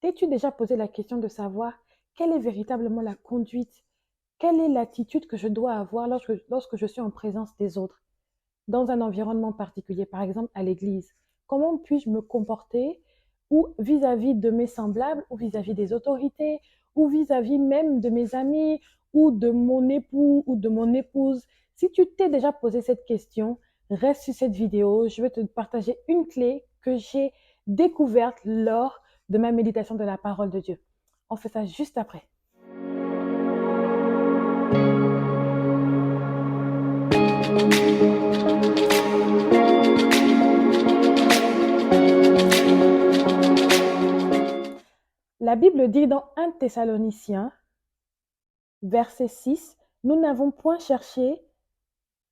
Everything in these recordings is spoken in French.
T'es-tu déjà posé la question de savoir quelle est véritablement la conduite, quelle est l'attitude que je dois avoir lorsque je suis en présence des autres, dans un environnement particulier, par exemple à l'église? Comment puis-je me comporter ou vis-à-vis de mes semblables, ou vis-à-vis des autorités, ou vis-à-vis même de mes amis, ou de mon époux, ou de mon épouse? Si tu t'es déjà posé cette question, reste sur cette vidéo. Je vais te partager une clé que j'ai découverte lors de ma méditation de la parole de Dieu. On fait ça juste après. La Bible dit dans 1 Thessaloniciens, verset 6, nous n'avons point cherché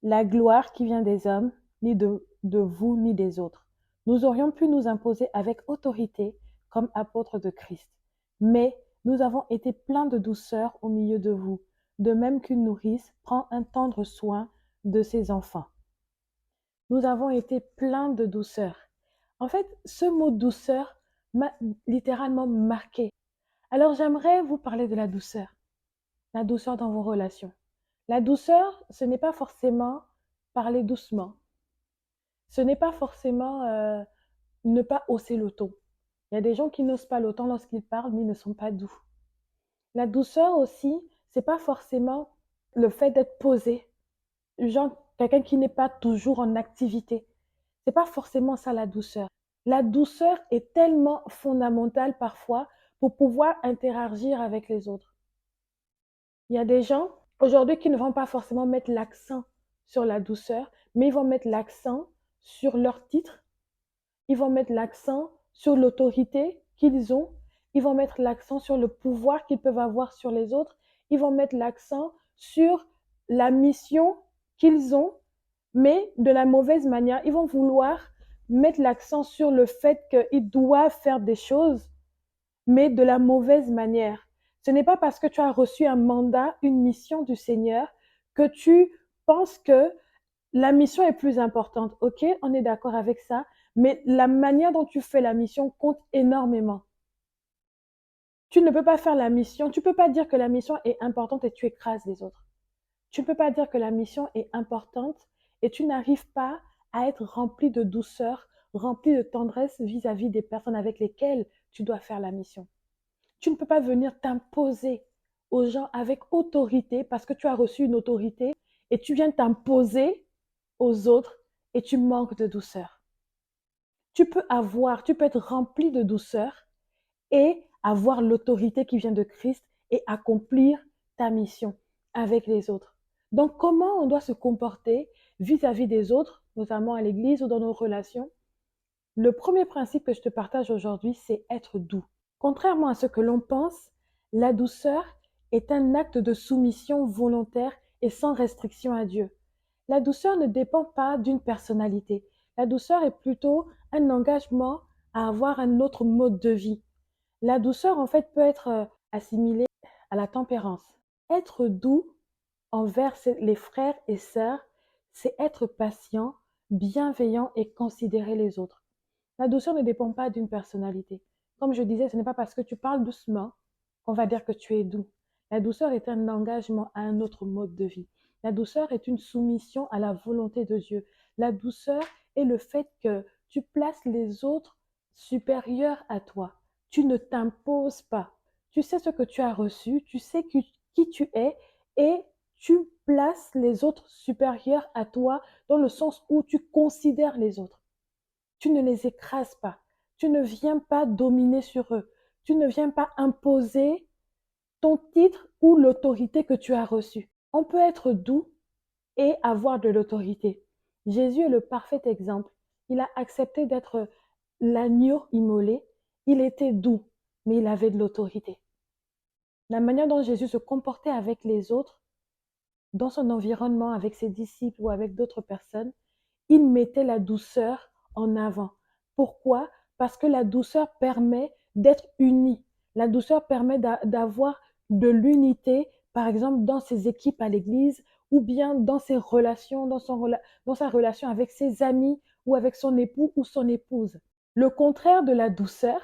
la gloire qui vient des hommes, ni de vous, ni des autres. Nous aurions pu nous imposer avec autorité comme apôtres de Christ. Mais nous avons été pleins de douceur au milieu de vous, de même qu'une nourrice prend un tendre soin de ses enfants. Nous avons été pleins de douceur. En fait, ce mot douceur m'a littéralement marqué. Alors j'aimerais vous parler de la douceur dans vos relations. La douceur, ce n'est pas forcément parler doucement. Ce n'est pas forcément ne pas hausser le ton. Il y a des gens qui n'osent pas le ton lorsqu'ils parlent, mais ils ne sont pas doux. La douceur aussi, c'est pas forcément le fait d'être posé, genre quelqu'un qui n'est pas toujours en activité. C'est pas forcément ça la douceur. La douceur est tellement fondamentale parfois pour pouvoir interagir avec les autres. Il y a des gens aujourd'hui qui ne vont pas forcément mettre l'accent sur la douceur, mais ils vont mettre l'accent sur leur titre, ils vont mettre l'accent sur l'autorité qu'ils ont, ils vont mettre l'accent sur le pouvoir qu'ils peuvent avoir sur les autres, ils vont mettre l'accent sur la mission qu'ils ont, mais de la mauvaise manière. Ils vont vouloir mettre l'accent sur le fait qu'ils doivent faire des choses, mais de la mauvaise manière. Ce n'est pas parce que tu as reçu un mandat, une mission du Seigneur, que tu penses que la mission est plus importante. Ok, on est d'accord avec ça, mais la manière dont tu fais la mission compte énormément. Tu ne peux pas faire la mission, tu ne peux pas dire que la mission est importante et tu écrases les autres. Tu ne peux pas dire que la mission est importante et tu n'arrives pas à être rempli de douceur, rempli de tendresse vis-à-vis des personnes avec lesquelles tu dois faire la mission. Tu ne peux pas venir t'imposer aux gens avec autorité parce que tu as reçu une autorité et tu viens t'imposer aux autres et tu manques de douceur. Tu peux être rempli de douceur et avoir l'autorité qui vient de Christ et accomplir ta mission avec les autres. Donc, comment on doit se comporter vis-à-vis des autres, notamment à l'église ou dans nos relations? Le premier principe que je te partage aujourd'hui, c'est être doux. Contrairement à ce que l'on pense, la douceur est un acte de soumission volontaire et sans restriction à Dieu. La douceur ne dépend pas d'une personnalité. La douceur est plutôt un engagement à avoir un autre mode de vie. La douceur, en fait, peut être assimilée à la tempérance. Être doux envers les frères et sœurs, c'est être patient, bienveillant et considérer les autres. La douceur ne dépend pas d'une personnalité. Comme je disais, ce n'est pas parce que tu parles doucement qu'on va dire que tu es doux. La douceur est un engagement à un autre mode de vie. La douceur est une soumission à la volonté de Dieu. La douceur est le fait que tu places les autres supérieurs à toi. Tu ne t'imposes pas. Tu sais ce que tu as reçu, tu sais qui tu es et tu places les autres supérieurs à toi dans le sens où tu considères les autres. Tu ne les écrases pas. Tu ne viens pas dominer sur eux. Tu ne viens pas imposer ton titre ou l'autorité que tu as reçue. On peut être doux et avoir de l'autorité. Jésus est le parfait exemple. Il a accepté d'être l'agneau immolé. Il était doux, mais il avait de l'autorité. La manière dont Jésus se comportait avec les autres, dans son environnement, avec ses disciples ou avec d'autres personnes, il mettait la douceur en avant. Pourquoi? Parce que la douceur permet d'être uni. La douceur permet d'avoir de l'unité, par exemple, dans ses équipes à l'église ou bien dans ses relations, dans sa relation avec ses amis ou avec son époux ou son épouse. Le contraire de la douceur,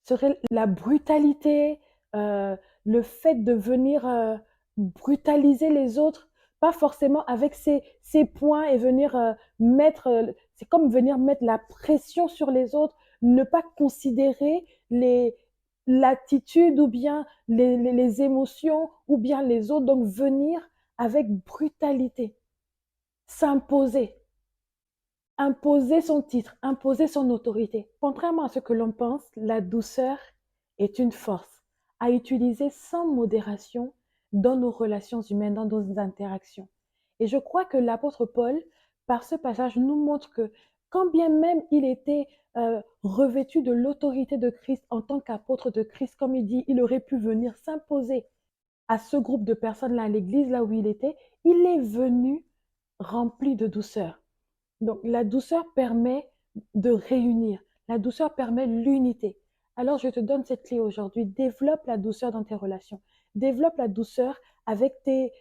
serait la brutalité, heu, le fait de venir, brutaliser les autres, pas forcément avec ses points et venir, mettre, c'est comme venir mettre la pression sur les autres, ne pas considérer les l'attitude ou bien les émotions ou bien les autres, donc venir avec brutalité, s'imposer. Imposer son titre, imposer son autorité. Contrairement à ce que l'on pense, la douceur est une force à utiliser sans modération dans nos relations humaines, dans nos interactions. Et je crois que l'apôtre Paul, par ce passage, nous montre que quand bien même il était revêtu de l'autorité de Christ en tant qu'apôtre de Christ, comme il dit, il aurait pu venir s'imposer à ce groupe de personnes-là, à l'église, là où il était, il est venu rempli de douceur. Donc, la douceur permet de réunir. La douceur permet l'unité. Alors, je te donne cette clé aujourd'hui. Développe la douceur dans tes relations. Développe la douceur avec tes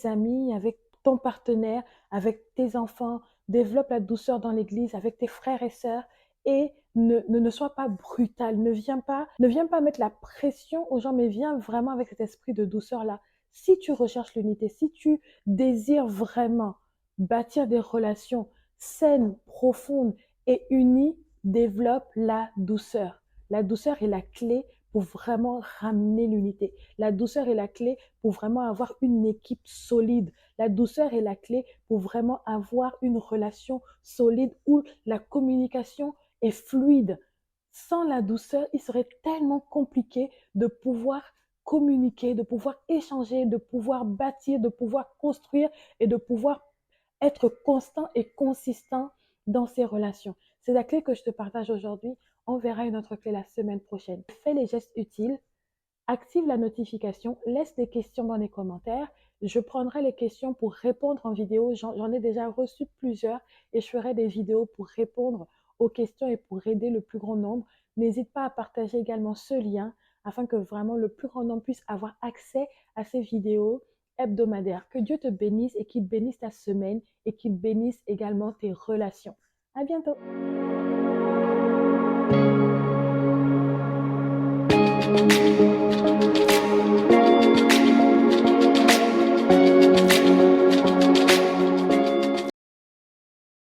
amis, avec ton partenaire, avec tes enfants. Développe la douceur dans l'église avec tes frères et sœurs. Et ne sois pas brutal. Ne viens pas mettre la pression aux gens, mais viens vraiment avec cet esprit de douceur-là. Si tu recherches l'unité, si tu désires vraiment bâtir des relations saine, profonde et unie, développe la douceur. La douceur est la clé pour vraiment ramener l'unité. La douceur est la clé pour vraiment avoir une équipe solide. La douceur est la clé pour vraiment avoir une relation solide où la communication est fluide. Sans la douceur, il serait tellement compliqué de pouvoir communiquer, de pouvoir échanger, de pouvoir bâtir, de pouvoir construire et de pouvoir être constant et consistant dans ses relations. C'est la clé que je te partage aujourd'hui. On verra une autre clé la semaine prochaine. Fais les gestes utiles, active la notification, laisse des questions dans les commentaires. Je prendrai les questions pour répondre en vidéo. J'en ai déjà reçu plusieurs et je ferai des vidéos pour répondre aux questions et pour aider le plus grand nombre. N'hésite pas à partager également ce lien afin que vraiment le plus grand nombre puisse avoir accès à ces vidéos hebdomadaires. Que Dieu te bénisse et qu'il bénisse ta semaine et qu'il bénisse également tes relations. À bientôt.